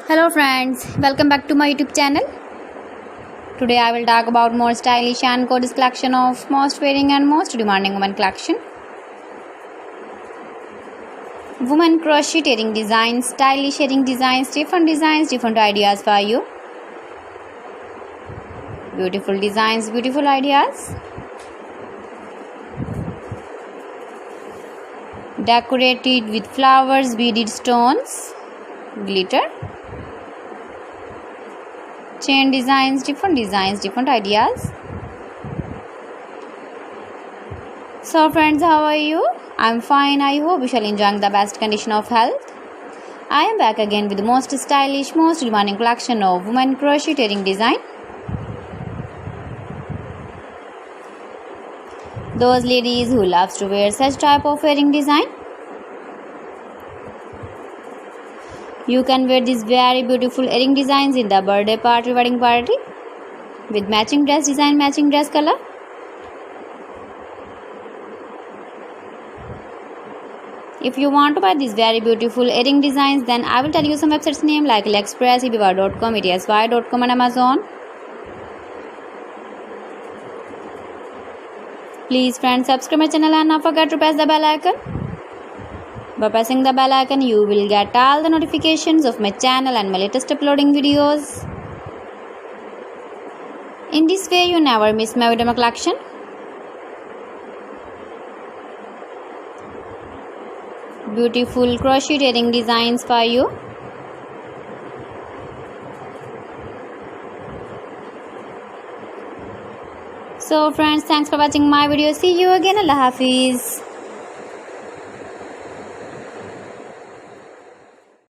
Hello friends, welcome back to my YouTube channel. Today I will talk about more stylish and gorgeous collection of most wearing and most demanding women collection. Women crocheting designs, stylish earring designs, different ideas for you. Beautiful designs, beautiful ideas. Decorated with flowers, beaded stones, glitter. Chain designs, different ideas. So friends, how are you? I'm fine. I hope you shall enjoy the best condition of health. I am back again with the most stylish, most demanding collection of women crocheting design. Those ladies who loves to wear such type of earring design. You can wear these very beautiful earring designs in the birthday party, wedding party with matching dress design, matching dress color. If you want to buy these very beautiful earring designs, then I will tell you some websites name like AliExpress, eBay.com, ETSY.com and Amazon. Please friends, subscribe my channel and not forget to press the bell icon. By pressing the bell icon, you will get all the notifications of my channel and my latest uploading videos. In this way, you never miss my video collection. Beautiful crochet earring designs for you. So friends, thanks for watching my video. See you again. Allah Hafiz.